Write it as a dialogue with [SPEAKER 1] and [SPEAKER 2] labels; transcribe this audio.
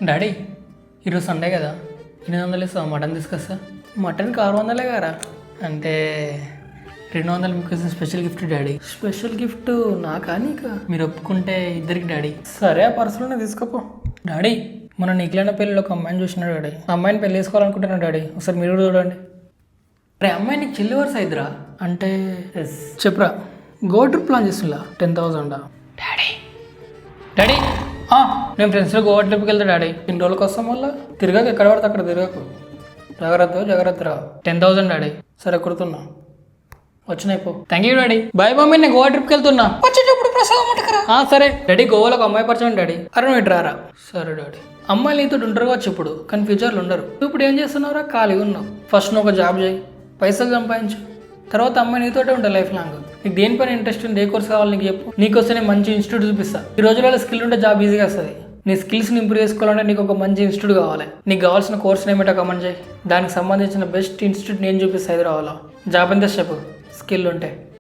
[SPEAKER 1] Daddy ఈరోజు Sunday కదా 800 ఇస్తావా మటన్ తీసుకొస్తా. మటన్కి 600 గారా అంటే 200 మీకు special gift daddy. Special gift నాకా నీకా? మీరు ఒప్పుకుంటే ఇద్దరికి డాడీ. సరే ఆ పర్సులోనే తీసుకోపో. డాడీ మన నీకులైన పెళ్ళిలో ఒక అమ్మాయిని చూసినాడు డాడీ. ఆ అమ్మాయిని పెళ్లి చేసుకోవాలనుకుంటున్నాడు డాడీ. ఒకసారి మీరు కూడా చూడండి. రే అమ్మాయి నీకు చిల్లి వరుస అయిద్దిరా. అంటే చెప్పురా. గో ట్రిప్ ప్లాన్ చేస్తున్నా 10,000 డాడీ. డాడీ నేను ఫ్రెండ్స్లో గోవా ట్రిప్కి వెళ్తా డాడీ. 2 రోజులకు వస్తాం వల్ల తిరగక ఎక్కడ పడితే అక్కడ తిరగకు. జాగ్రత్త రా. 10,000 డాడీ. సరే కుడుతున్నా. వచ్చినాయిపో. Thank you daddy. Bye mummy, నేను గోవా ట్రిప్కి వెళ్తున్నా. వచ్చేటప్పుడు ప్రసాదం ఉంటకరా. సరే డాడీ. గోవాలో ఒక అమ్మాయి పరిచయం డాడీ. అరే నువ్వు ఇటు రారా. సరే డాడీ. అమ్మాయిలు నీతో ఉంటారు కావచ్చు ఇప్పుడు, కానీ ఫ్యూచర్లు ఉండరు. ఇప్పుడు ఏం చేస్తున్నావురా? ఖాళీగా ఉన్నావు. ఫస్ట్ నువ్వు ఒక జాబ్ చేయి, పైసలు సంపాదించు. తర్వాత అమ్మాయి నీతోటే ఉంటాయి లైఫ్ లాంగ్. నీకు దేనిపైన ఇంట్రెస్ట్ ఉంది, ఏ కోర్స్ కావాలి నీకు చెప్పు. నీకోసం నేను మంచి ఇన్స్టిట్యూట్ చూపిస్తా. ఈ రోజులలో స్కిల్ ఉంటే జాబ్ ఈజీగా వస్తుంది. నీ స్కిల్స్ని ఇంప్రూవ్ చేసుకోవాలంటే నీకు ఒక మంచి ఇన్స్టిట్యూట్ కావాలి. నీకు కావాల్సిన కోర్స్ ఏమిటో కమెంట్ చేయి. దానికి సంబంధించిన బెస్ట్ ఇన్స్టిట్యూట్ నేను చూపిస్తా హైదరాబాద్లో. జాబ్ ఎంత చెప్పు స్కిల్ ఉంటే.